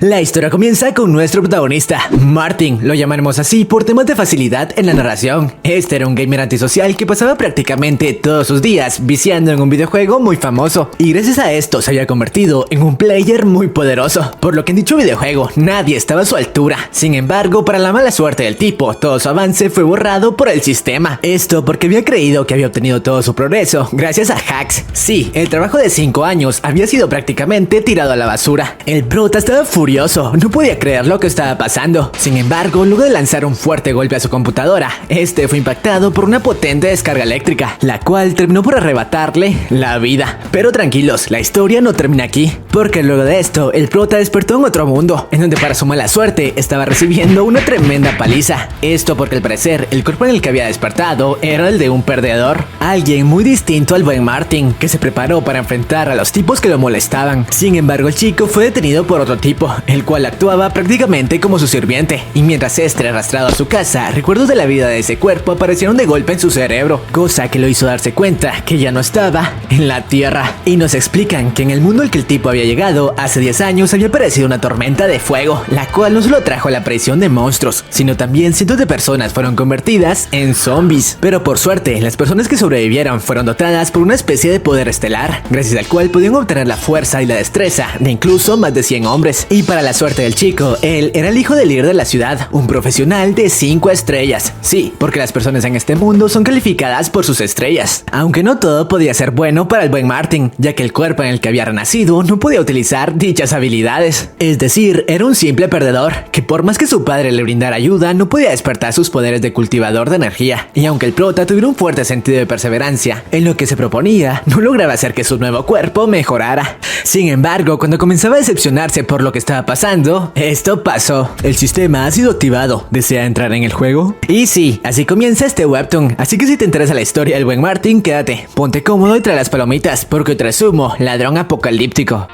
La historia comienza con nuestro protagonista, Martin, lo llamaremos así por temas de facilidad en la narración. Este era un gamer antisocial que pasaba prácticamente todos sus días viciando en un videojuego muy famoso, y gracias a esto se había convertido en un player muy poderoso, por lo que en dicho videojuego nadie estaba a su altura. Sin embargo, para la mala suerte del tipo, todo su avance fue borrado por el sistema. Esto porque había creído que había obtenido todo su progreso gracias a hacks. Sí, el trabajo de 5 años había sido prácticamente tirado a la basura. El prota estaba furioso, no podía creer lo que estaba pasando. Sin embargo, luego de lanzar un fuerte golpe a su computadora, este fue impactado por una potente descarga eléctrica, la cual terminó por arrebatarle la vida. Pero tranquilos, la historia no termina aquí, porque luego de esto, el prota despertó en otro mundo, en donde para su mala suerte estaba recibiendo una tremenda paliza. Esto porque al parecer el cuerpo en el que había despertado era el de un perdedor, alguien muy distinto al buen Martin, que se preparó para enfrentar a los tipos que lo molestaban. Sin embargo, el chico fue detenido por otro tipo, el cual actuaba prácticamente como su sirviente, y mientras este era arrastrado a su casa, recuerdos de la vida de ese cuerpo aparecieron de golpe en su cerebro, cosa que lo hizo darse cuenta que ya no estaba en la tierra. Y nos explican que en el mundo al que el tipo había llegado hace 10 años había aparecido una tormenta de fuego, la cual no solo trajo la aparición de monstruos, sino también cientos de personas fueron convertidas en zombies. Pero por suerte, las personas que sobrevivieron fueron dotadas por una especie de poder estelar, gracias al cual podían obtener la fuerza y la destreza de incluso más de 100 hombres. Y para la suerte del chico, él era el hijo del líder de la ciudad, un profesional de 5 estrellas. Sí, porque las personas en este mundo son calificadas por sus estrellas. Aunque no todo podía ser bueno para el buen Martin, ya que el cuerpo en el que había renacido no podía utilizar dichas habilidades. Es decir, era un simple perdedor, que por más que su padre le brindara ayuda, no podía despertar sus poderes de cultivador de energía. Y aunque el prota tuviera un fuerte sentido de perseverancia en lo que se proponía, no lograba hacer que su nuevo cuerpo mejorara. Sin embargo, cuando comenzaba a decepcionarse por lo que estaba pasando, esto pasó. El sistema ha sido activado. ¿Desea entrar en el juego? Y sí, así comienza este webtoon. Así que si te interesa la historia del buen Martin, quédate, ponte cómodo y trae las palomitas, porque te resumo, ladrón apocalíptico.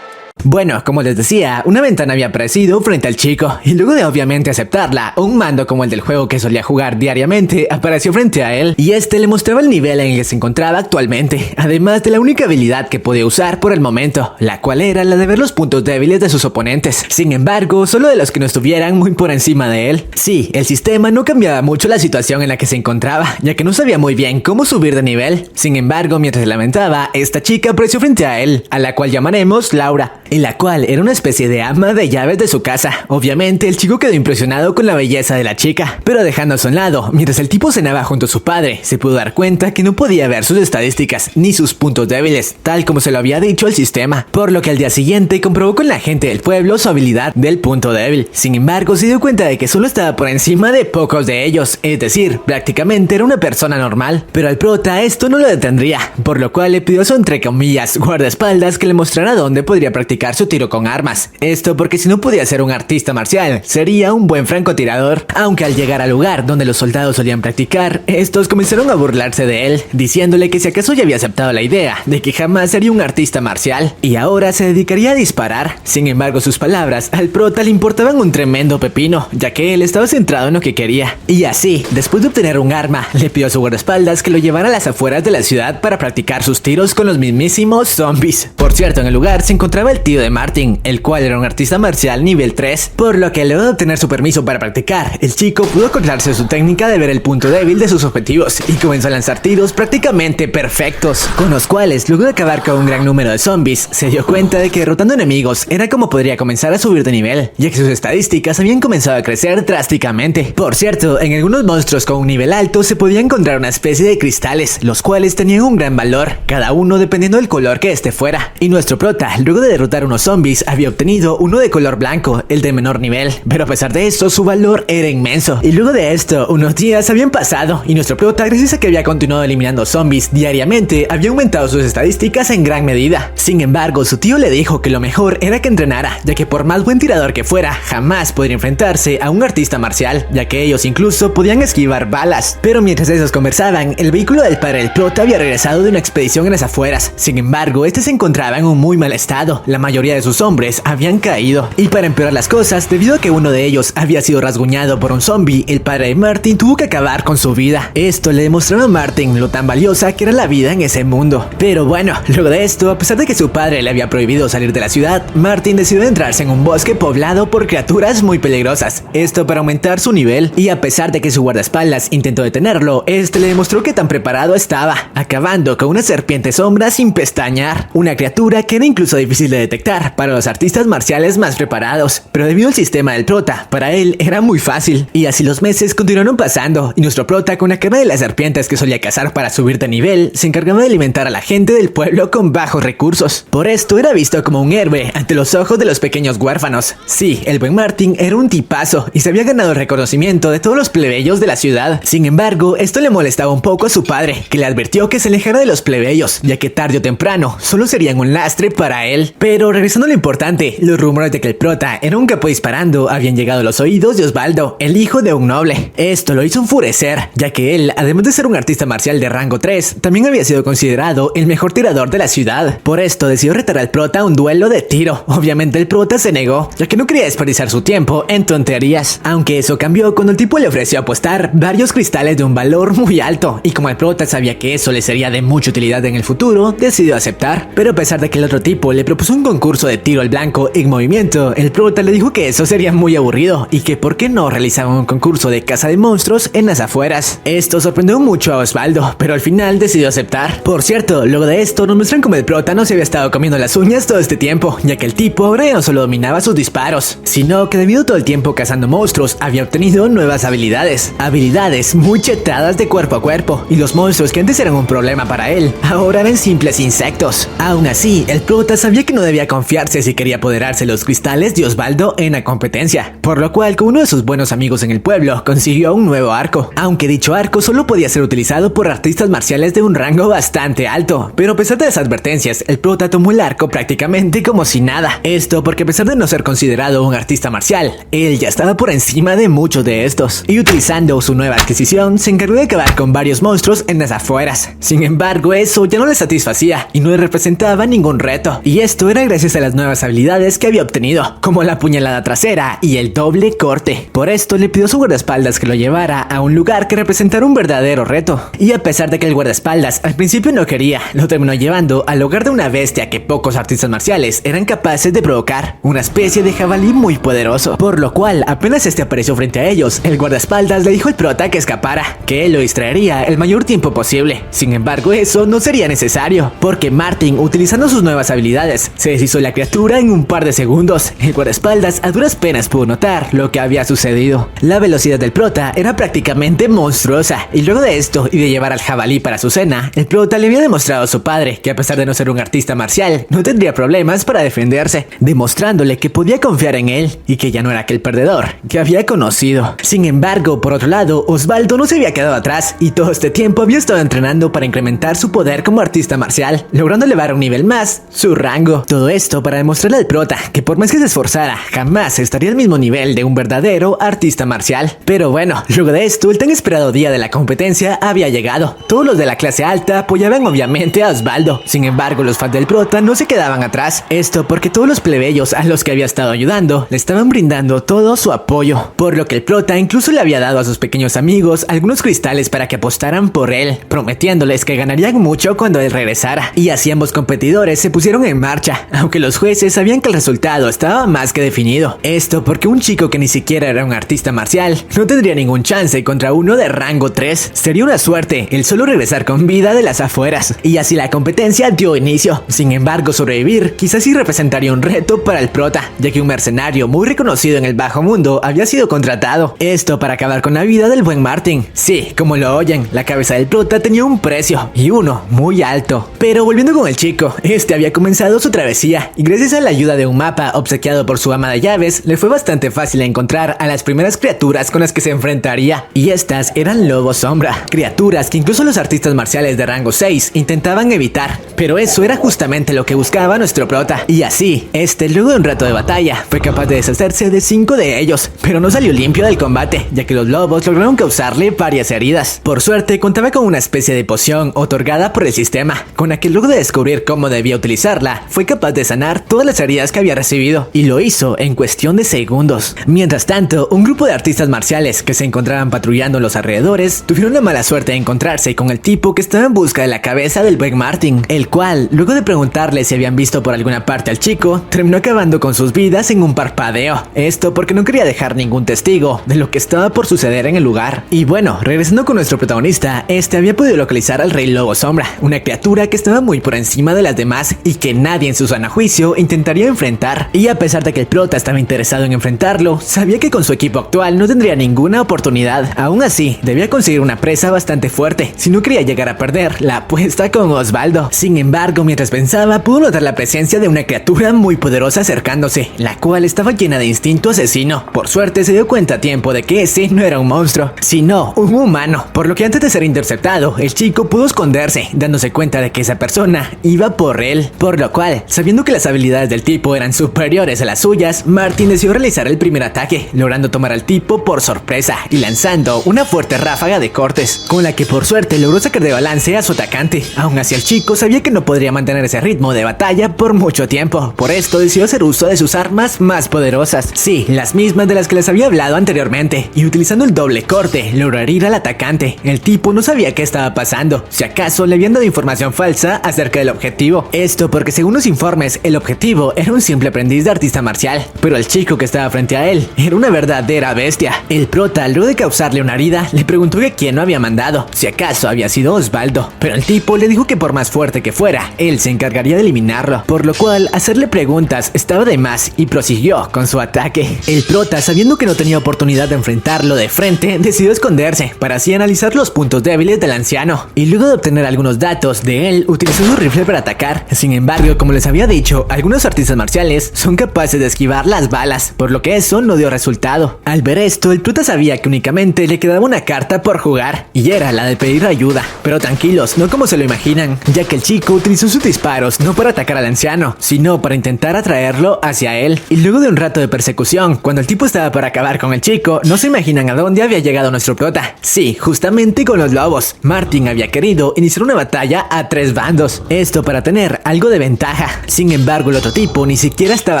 Bueno, como les decía, una ventana había aparecido frente al chico, y luego de obviamente aceptarla, un mando como el del juego que solía jugar diariamente apareció frente a él, y este le mostraba el nivel en el que se encontraba actualmente, además de la única habilidad que podía usar por el momento, la cual era la de ver los puntos débiles de sus oponentes. Sin embargo, solo de los que no estuvieran muy por encima de él. Sí, el sistema no cambiaba mucho la situación en la que se encontraba, ya que no sabía muy bien cómo subir de nivel. Sin embargo, mientras se lamentaba, esta chica apareció frente a él, a la cual llamaremos Laura, en la cual era una especie de ama de llaves de su casa. Obviamente el chico quedó impresionado con la belleza de la chica, pero dejándose a un lado, mientras el tipo cenaba junto a su padre, se pudo dar cuenta que no podía ver sus estadísticas ni sus puntos débiles, tal como se lo había dicho el sistema, por lo que al día siguiente comprobó con la gente del pueblo su habilidad del punto débil. Sin embargo, se dio cuenta de que solo estaba por encima de pocos de ellos, es decir, prácticamente era una persona normal, pero al prota esto no lo detendría, por lo cual le pidió a su entre comillas guardaespaldas que le mostrara dónde podría practicar su tiro con armas. Esto porque si no podía ser un artista marcial, sería un buen francotirador. Aunque al llegar al lugar donde los soldados solían practicar, estos comenzaron a burlarse de él, diciéndole que si acaso ya había aceptado la idea de que jamás sería un artista marcial y ahora se dedicaría a disparar. Sin embargo, sus palabras al prota le importaban un tremendo pepino, ya que él estaba centrado en lo que quería. Y así, después de obtener un arma, le pidió a su guardaespaldas que lo llevara a las afueras de la ciudad para practicar sus tiros con los mismísimos zombies. Por cierto, en el lugar se encontraba el tío de Martin, el cual era un artista marcial nivel 3, por lo que luego de obtener su permiso para practicar, el chico pudo acordarse de su técnica de ver el punto débil de sus objetivos y comenzó a lanzar tiros prácticamente perfectos, con los cuales, luego de acabar con un gran número de zombies, se dio cuenta de que derrotando enemigos era como podría comenzar a subir de nivel, ya que sus estadísticas habían comenzado a crecer drásticamente. Por cierto, en algunos monstruos con un nivel alto se podía encontrar una especie de cristales, los cuales tenían un gran valor, cada uno dependiendo del color que este fuera, y nuestro prota, luego de derrotar matar unos zombies había obtenido uno de color blanco, el de menor nivel, pero a pesar de eso su valor era inmenso. Y luego de esto, unos días habían pasado y nuestro prota, gracias a que había continuado eliminando zombies diariamente, había aumentado sus estadísticas en gran medida. Sin embargo, su tío le dijo que lo mejor era que entrenara, ya que por más buen tirador que fuera, jamás podría enfrentarse a un artista marcial, ya que ellos incluso podían esquivar balas. Pero mientras esos conversaban, el vehículo del padre del prota había regresado de una expedición en las afueras. Sin embargo, este se encontraba en un muy mal estado. La mayoría de sus hombres habían caído. Y para empeorar las cosas, debido a que uno de ellos había sido rasguñado por un zombie, el padre de Martin tuvo que acabar con su vida. Esto le demostraba a Martin lo tan valiosa que era la vida en ese mundo. Pero bueno, luego de esto, a pesar de que su padre le había prohibido salir de la ciudad, Martin decidió adentrarse en un bosque poblado por criaturas muy peligrosas. Esto para aumentar su nivel. Y a pesar de que su guardaespaldas intentó detenerlo, este le demostró que tan preparado estaba, acabando con una serpiente sombra sin pestañear. Una criatura que era incluso difícil de detectar para los artistas marciales más preparados. Pero debido al sistema del prota, para él era muy fácil. Y así los meses continuaron pasando, y nuestro prota, con la carne de las serpientes que solía cazar para subir de nivel, se encargaba de alimentar a la gente del pueblo con bajos recursos. Por esto era visto como un héroe ante los ojos de los pequeños huérfanos. Sí, el buen Martin era un tipazo y se había ganado el reconocimiento de todos los plebeyos de la ciudad. Sin embargo, esto le molestaba un poco a su padre, que le advirtió que se alejara de los plebeyos, ya que tarde o temprano solo serían un lastre para él. Pero regresando a lo importante, los rumores de que el prota era un capo disparando habían llegado a los oídos de Osvaldo, el hijo de un noble. Esto lo hizo enfurecer, ya que él, además de ser un artista marcial de rango 3, también había sido considerado el mejor tirador de la ciudad. Por esto decidió retar al prota a un duelo de tiro. Obviamente el prota se negó, ya que no quería desperdiciar su tiempo en tonterías. Aunque eso cambió cuando el tipo le ofreció apostar varios cristales de un valor muy alto, y como el prota sabía que eso le sería de mucha utilidad en el futuro, decidió aceptar. Pero a pesar de que el otro tipo le propuso un concurso de tiro al blanco en movimiento, el prota le dijo que eso sería muy aburrido y que por qué no realizaban un concurso de caza de monstruos en las afueras. Esto sorprendió mucho a Osvaldo, pero al final decidió aceptar. Por cierto, luego de esto nos muestran como el prota no se había estado comiendo las uñas todo este tiempo, ya que el tipo ahora ya no solo dominaba sus disparos, sino que debido a todo el tiempo cazando monstruos había obtenido nuevas habilidades muy chetadas de cuerpo a cuerpo, y los monstruos que antes eran un problema para él ahora eran simples insectos. Aún así, el prota sabía que no debía confiarse si quería apoderarse de los cristales de Osvaldo en la competencia, por lo cual con uno de sus buenos amigos en el pueblo consiguió un nuevo arco, aunque dicho arco solo podía ser utilizado por artistas marciales de un rango bastante alto. Pero a pesar de las advertencias, el prota tomó el arco prácticamente como si nada. Esto porque a pesar de no ser considerado un artista marcial, él ya estaba por encima de muchos de estos, y utilizando su nueva adquisición se encargó de acabar con varios monstruos en las afueras. Sin embargo, eso ya no le satisfacía y no le representaba ningún reto, y esto era gracias a las nuevas habilidades que había obtenido, como la puñalada trasera y el doble corte. Por esto le pidió a su guardaespaldas que lo llevara a un lugar que representara un verdadero reto, y a pesar de que el guardaespaldas al principio no quería, lo terminó llevando al hogar de una bestia que pocos artistas marciales eran capaces de provocar, una especie de jabalí muy poderoso, por lo cual apenas este apareció frente a ellos, el guardaespaldas le dijo al prota que escapara, que él lo distraería el mayor tiempo posible. Sin embargo, eso no sería necesario, porque Martin, utilizando sus nuevas habilidades, se deshizo de la criatura en un par de segundos. El guardaespaldas a duras penas pudo notar lo que había sucedido. La velocidad del prota era prácticamente monstruosa, y luego de esto y de llevar al jabalí para su cena, el prota le había demostrado a su padre que a pesar de no ser un artista marcial, no tendría problemas para defenderse, demostrándole que podía confiar en él y que ya no era aquel perdedor que había conocido. Sin embargo, por otro lado, Osvaldo no se había quedado atrás y todo este tiempo había estado entrenando para incrementar su poder como artista marcial, logrando elevar un nivel más su rango. Todo esto para demostrarle al prota que por más que se esforzara, jamás estaría al mismo nivel de un verdadero artista marcial. Pero bueno, luego de esto, el tan esperado día de la competencia había llegado. Todos los de la clase alta apoyaban obviamente a Osvaldo. Sin embargo, los fans del prota no se quedaban atrás. Esto porque todos los plebeyos a los que había estado ayudando le estaban brindando todo su apoyo, por lo que el prota incluso le había dado a sus pequeños amigos algunos cristales para que apostaran por él, prometiéndoles que ganarían mucho cuando él regresara. Y así ambos competidores se pusieron en marcha, aunque los jueces sabían que el resultado estaba más que definido. Esto porque un chico que ni siquiera era un artista marcial no tendría ningún chance contra uno de rango 3. Sería una suerte el solo regresar con vida de las afueras. Y así la competencia dio inicio. Sin embargo, sobrevivir quizás sí representaría un reto para el prota, ya que un mercenario muy reconocido en el bajo mundo había sido contratado. Esto para acabar con la vida del buen Martin. Sí, como lo oyen, la cabeza del prota tenía un precio, y uno muy alto. Pero volviendo con el chico, este había comenzado su travesía policía, y gracias a la ayuda de un mapa obsequiado por su ama de llaves, le fue bastante fácil encontrar a las primeras criaturas con las que se enfrentaría, y estas eran lobos sombra, criaturas que incluso los artistas marciales de rango 6 intentaban evitar, pero eso era justamente lo que buscaba nuestro prota, y así, luego de un rato de batalla, fue capaz de deshacerse de 5 de ellos, pero no salió limpio del combate, ya que los lobos lograron causarle varias heridas. Por suerte, contaba con una especie de poción otorgada por el sistema, con la que luego de descubrir cómo debía utilizarla, fue capaz de sanar todas las heridas que había recibido, y lo hizo en cuestión de segundos. Mientras tanto, un grupo de artistas marciales que se encontraban patrullando en los alrededores, tuvieron la mala suerte de encontrarse con el tipo que estaba en busca de la cabeza del buen Martin, el cual, luego de preguntarle si habían visto por alguna parte al chico, terminó acabando con sus vidas en un parpadeo. Esto porque no quería dejar ningún testigo de lo que estaba por suceder en el lugar. Y bueno, regresando con nuestro protagonista, había podido localizar al Rey Lobo Sombra, una criatura que estaba muy por encima de las demás y que nadie en su sano juicio intentaría enfrentar. Y a pesar de que el prota estaba interesado en enfrentarlo, sabía que con su equipo actual no tendría ninguna oportunidad. Aún así, debía conseguir una presa bastante fuerte si no quería llegar a perder la apuesta con Osvaldo. Sin embargo, mientras pensaba, pudo notar la presencia de una criatura muy poderosa acercándose, la cual estaba llena de instinto asesino. Por suerte se dio cuenta a tiempo de que ese no era un monstruo, sino un humano, por lo que antes de ser interceptado, el chico pudo esconderse, dándose cuenta de que esa persona iba por él, por lo cual, sabiendo que las habilidades del tipo eran superiores a las suyas, Martin decidió realizar el primer ataque, logrando tomar al tipo por sorpresa y lanzando una fuerte ráfaga de cortes, con la que por suerte logró sacar de balance a su atacante. Aún así, el chico sabía que no podría mantener ese ritmo de batalla por mucho tiempo, por esto decidió hacer uso de sus armas más poderosas, sí, las mismas de las que les había hablado anteriormente, y utilizando el doble corte, logró herir al atacante. El tipo no sabía qué estaba pasando, si acaso le habían dado información falsa acerca del objetivo. Esto porque según los informes, el objetivo era un simple aprendiz de artista marcial, pero el chico que estaba frente a él era una verdadera bestia. El prota, luego de causarle una herida, le preguntó que quién lo había mandado, si acaso había sido Osvaldo, pero el tipo le dijo que por más fuerte que fuera, él se encargaría de eliminarlo, por lo cual hacerle preguntas estaba de más y prosiguió con su ataque. El prota, sabiendo que no tenía oportunidad de enfrentarlo de frente, decidió esconderse para así analizar los puntos débiles del anciano, y luego de obtener algunos datos de él, utilizó su rifle para atacar. Sin embargo, como les había dicho, algunos artistas marciales son capaces de esquivar las balas, por lo que eso no dio resultado. Al ver esto, el prota sabía que únicamente le quedaba una carta por jugar, y era la de pedir ayuda. Pero tranquilos, no como se lo imaginan, ya que el chico utilizó sus disparos no para atacar al anciano, sino para intentar atraerlo hacia él. Y luego de un rato de persecución, cuando el tipo estaba para acabar con el chico, no se imaginan a dónde había llegado nuestro prota. Sí, justamente con los lobos. Martin había querido iniciar una batalla a 3 bandos, esto para tener algo de ventaja. Sin embargo, el otro tipo ni siquiera estaba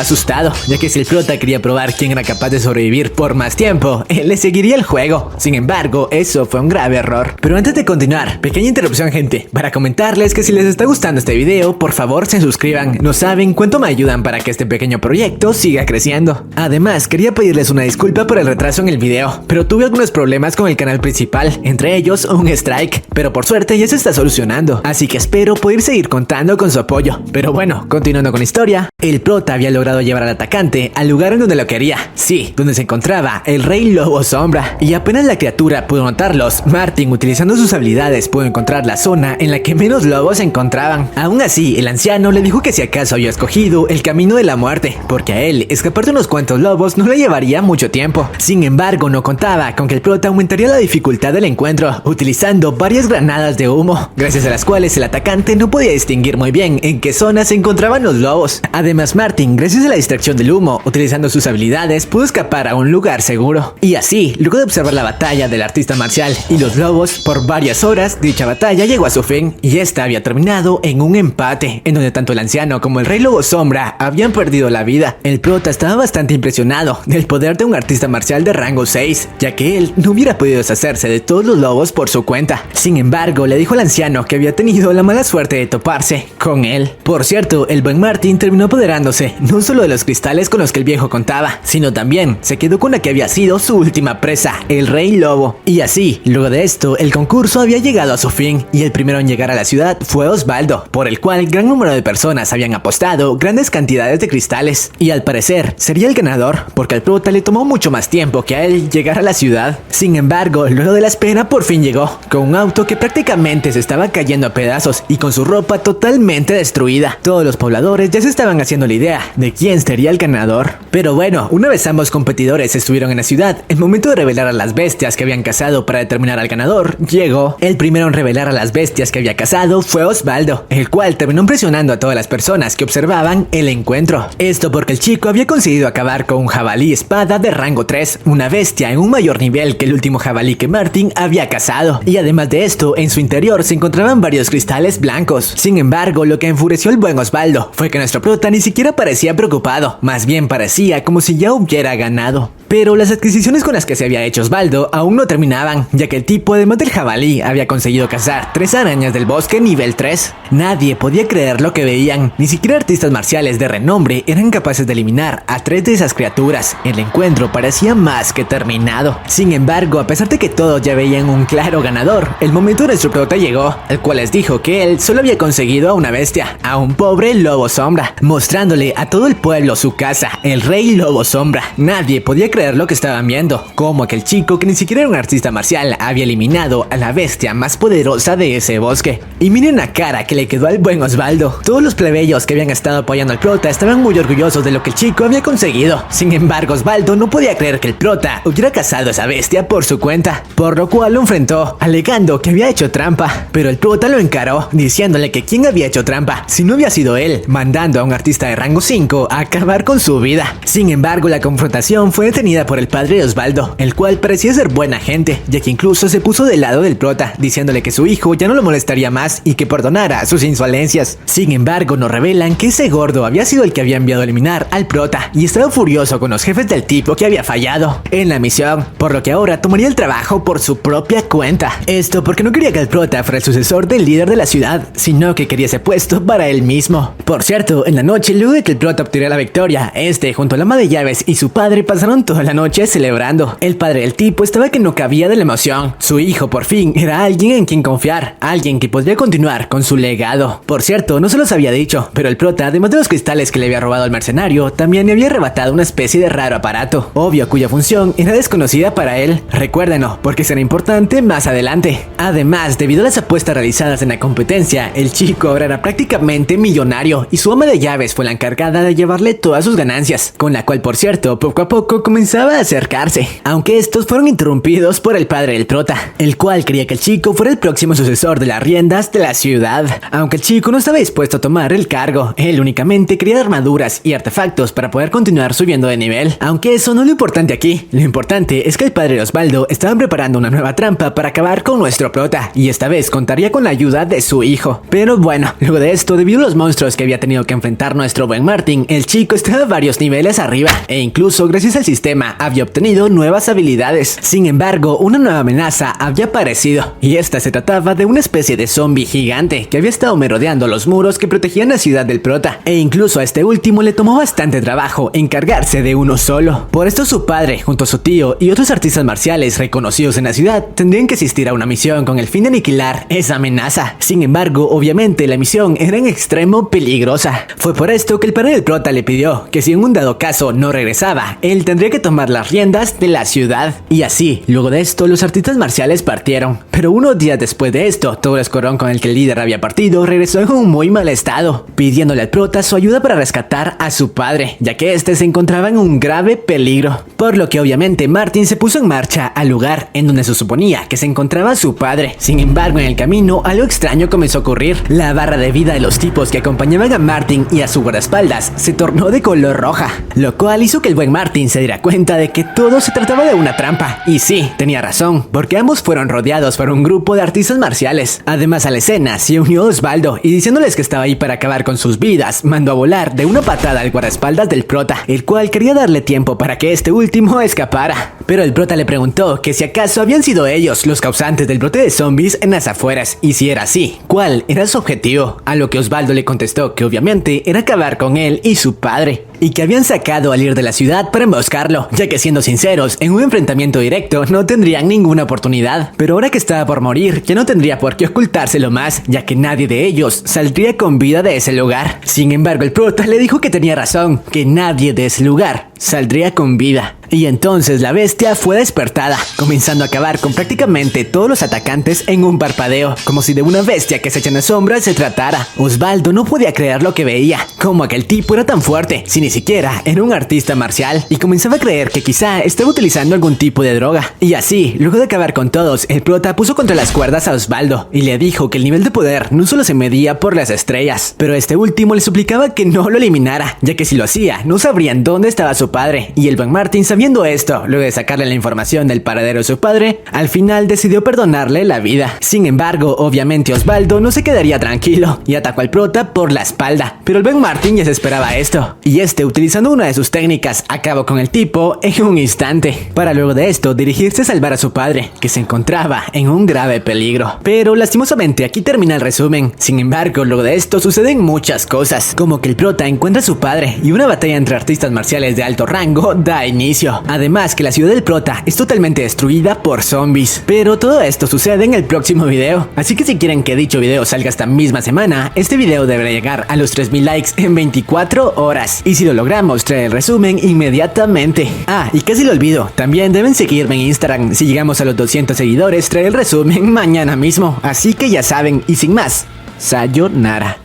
asustado, ya que si el prota quería probar quién era capaz de sobrevivir por más tiempo, él le seguiría el juego. Sin embargo, eso fue un grave error. Pero antes de continuar, pequeña interrupción, gente, para comentarles que si les está gustando este video, por favor se suscriban. No saben cuánto me ayudan para que este pequeño proyecto siga creciendo. Además, quería pedirles una disculpa por el retraso en el video, pero tuve algunos problemas con el canal principal, entre ellos un strike, pero por suerte ya se está solucionando, así que espero poder seguir contando con su apoyo. Pero bueno, continuando con la historia, el prota había logrado llevar al atacante al lugar en donde lo quería, sí, donde se encontraba el Rey Lobo Sombra, y apenas la criatura pudo notarlos, Martin, utilizando sus habilidades, pudo encontrar la zona en la que menos lobos se encontraban. Aún así, el anciano le dijo que si acaso había escogido el camino de la muerte, porque a él escapar de unos cuantos lobos no le llevaría mucho tiempo. Sin embargo, no contaba con que el prota aumentaría la dificultad del encuentro, utilizando varias granadas de humo, gracias a las cuales el atacante no podía distinguir muy bien en qué zona se encontraban los lobos. Además, Martin, gracias a la distracción del humo, utilizando sus habilidades, pudo escapar a un lugar seguro. Y así, luego de observar la batalla del artista marcial y los lobos por varias horas, dicha batalla llegó a su fin, y esta había terminado en un empate, en donde tanto el anciano como el Rey Lobo Sombra habían perdido la vida. El prota estaba bastante impresionado del poder de un artista marcial de rango 6, ya que él no hubiera podido deshacerse de todos los lobos por su cuenta. Sin embargo, le dijo al anciano que había tenido la mala suerte de toparse con él. Por cierto, el buen Martin terminó apoderándose no solo de los cristales con los que el viejo contaba, sino también se quedó con la que había sido su última presa, el Rey Lobo. Y así, luego de esto, el concurso había llegado a su fin, y el primero en llegar a la ciudad fue Osvaldo, por el cual gran número de personas habían apostado grandes cantidades de cristales, y al parecer sería el ganador, porque al prota le tomó mucho más tiempo que a él llegar a la ciudad. Sin embargo, luego de la espera por fin llegó, con un auto que prácticamente se estaba cayendo a pedazos y con su ropa totalmente destruida. Todos los pobladores espectadores ya se estaban haciendo la idea de quién sería el ganador. Pero bueno, una vez ambos competidores estuvieron en la ciudad, el momento de revelar a las bestias que habían cazado para determinar al ganador llegó. El primero en revelar a las bestias que había cazado fue Osvaldo, el cual terminó impresionando a todas las personas que observaban el encuentro. Esto porque el chico había conseguido acabar con un jabalí espada de rango 3, una bestia en un mayor nivel que el último jabalí que Martin había cazado. Y además de esto, en su interior se encontraban varios cristales blancos. Sin embargo, lo que enfureció al buen Osvaldo fue que nuestro prota ni siquiera parecía preocupado, más bien parecía como si ya hubiera ganado. Pero las adquisiciones con las que se había hecho Osvaldo aún no terminaban, ya que el tipo, además del jabalí, había conseguido cazar 3 arañas del bosque nivel 3. Nadie podía creer lo que veían, ni siquiera artistas marciales de renombre eran capaces de eliminar a 3 de esas criaturas. El encuentro parecía más que terminado. Sin embargo, a pesar de que todos ya veían un claro ganador, el momento de nuestro prota llegó, el cual les dijo que él solo había conseguido a una bestia, a un pobre lobo sombra, mostrándole a todo el pueblo su casa, el rey lobo sombra. Nadie podía creer lo que estaban viendo, como aquel chico que ni siquiera era un artista marcial había eliminado a la bestia más poderosa de ese bosque. Y miren la cara que le quedó al buen Osvaldo. Todos los plebeyos que habían estado apoyando al prota estaban muy orgullosos de lo que el chico había conseguido. Sin embargo, Osvaldo no podía creer que el prota hubiera cazado a esa bestia por su cuenta, por lo cual lo enfrentó, alegando que había hecho trampa. Pero el prota lo encaró, diciéndole que quién había hecho trampa si no había sido él, mandando a un artista de rango 5 a acabar con su vida. Sin embargo, la confrontación fue detenida por el padre de Osvaldo, el cual parecía ser buena gente, ya que incluso se puso del lado del prota, diciéndole que su hijo ya no lo molestaría más y que perdonara sus insolencias. Sin embargo, nos revelan que ese gordo había sido el que había enviado a eliminar al prota y estaba furioso con los jefes del tipo que había fallado en la misión, por lo que ahora tomaría el trabajo por su propia cuenta. Esto porque no quería que el prota fuera el sucesor del líder de la ciudad, sino que quería ese puesto para él mismo. Por cierto, en la noche, luego de que el prota obtuviera la victoria, junto a la ama de llaves y su padre pasaron toda la noche celebrando. El padre del tipo estaba que no cabía de la emoción. Su hijo por fin era alguien en quien confiar, alguien que podría continuar con su legado. Por cierto, no se los había dicho, pero el prota, además de los cristales que le había robado al mercenario, también le había arrebatado una especie de raro aparato, obvio cuya función era desconocida para él. Recuérdenlo, porque será importante más adelante. Además, debido a las apuestas realizadas en la competencia, el chico ahora era prácticamente millonario y su ama de llaves fue la encargada de llevarle todas sus ganancias, con la cual, por cierto, poco a poco comenzaba a acercarse, aunque estos fueron interrumpidos por el padre del prota, el cual quería que el chico fuera el próximo sucesor de las riendas de la ciudad. Aunque el chico no estaba dispuesto a tomar el cargo, él únicamente quería armaduras y artefactos para poder continuar subiendo de nivel. Aunque eso no es lo importante aquí, lo importante es que el padre de Osvaldo estaba preparando una nueva trampa para acabar con nuestro prota, y esta vez contaría con la ayuda de su hijo. Pero bueno, luego de esto, debido a los monstruos que había tenido que enfrentar nuestro buen Martin, el chico estaba varios niveles arriba, e incluso gracias al sistema había obtenido nuevas habilidades. Sin embargo, una nueva amenaza había aparecido, y esta se trataba de una especie de zombie gigante que había estado merodeando los muros que protegían la ciudad del prota, e incluso a este último le tomó bastante trabajo encargarse de uno solo. Por esto su padre, junto a su tío y otros artistas marciales reconocidos en la ciudad, tendrían que asistir a una misión con el fin de aniquilar esa amenaza. Sin embargo, obviamente la misión era en extremo peligrosa. Fue por esto que el padre del prota le pidió que si en un dado caso no regresaba, él tendría que tomar las riendas de la ciudad. Y así, luego de esto, los artistas marciales partieron. Pero unos días después de esto, todo el escuadrón con el que el líder había partido regresó en un muy mal estado, pidiéndole al prota su ayuda para rescatar a su padre, ya que este se encontraba en un grave peligro. Por lo que obviamente Martin se puso en marcha al lugar en donde se suponía que se encontraba su padre. Sin embargo, en el camino, algo extraño comenzó a ocurrir. La barra de vida de los tipos que acompañaban a Martin y a su guardaespaldas se tornó de color roja, lo cual hizo que el buen Martin se diera cuenta de que todo se trataba de una trampa. Y sí, tenía razón, porque ambos fueron rodeados por un grupo de artistas marciales. Además, a la escena se unió Osvaldo y diciéndoles que estaba ahí para acabar con sus vidas, mandó a volar de una patada al guardaespaldas del prota, el cual quería darle tiempo para que este último escapara. Pero el prota le preguntó que si acaso habían sido ellos los causantes del brote de zombies en las afueras, y si era así, ¿cuál era su objetivo? A lo que Osvaldo le contestó que obviamente era acabar con él y su padre, y que habían sacado al líder de la ciudad para emboscarlo, ya que siendo sinceros, en un enfrentamiento directo no tendrían ninguna oportunidad. Pero ahora que estaba por morir, ya no tendría por qué ocultárselo más, ya que nadie de ellos saldría con vida de ese lugar. Sin embargo, el prota le dijo que tenía razón, que nadie de ese lugar saldría con vida. Y entonces la bestia fue despertada, comenzando a acabar con prácticamente todos los atacantes en un parpadeo, como si de una bestia que se echa en la sombra se tratara. Osvaldo no podía creer lo que veía, como aquel tipo era tan fuerte, si ni siquiera era un artista marcial, y comenzaba a creer que quizá estaba utilizando algún tipo de droga. Y así, luego de acabar con todos, el prota puso contra las cuerdas a Osvaldo y le dijo que el nivel de poder no solo se medía por las estrellas, pero este último le suplicaba que no lo eliminara, ya que si lo hacía, no sabrían dónde estaba su padre. Y el buen Martin, sabiendo esto, luego de sacarle la información del paradero de su padre, al final decidió perdonarle la vida. Sin embargo, obviamente Osvaldo no se quedaría tranquilo y atacó al prota por la espalda, pero el buen Martin ya se esperaba esto, y este, utilizando una de sus técnicas, acabó con el tipo en un instante, para luego de esto dirigirse a salvar a su padre, que se encontraba en un grave peligro. Pero lastimosamente aquí termina el resumen. Sin embargo, luego de esto suceden muchas cosas, como que el prota encuentra a su padre y una batalla entre artistas marciales de alto rango da inicio. Además que la ciudad del prota es totalmente destruida por zombies. Pero todo esto sucede en el próximo video, así que si quieren que dicho video salga esta misma semana, este video deberá llegar a los 3000 likes en 24 horas. Y si lo logramos, traeré el resumen inmediatamente. Ah, y casi lo olvido, también deben seguirme en Instagram. Si llegamos a los 200 seguidores, traeré el resumen mañana mismo. Así que ya saben, y sin más, sayonara.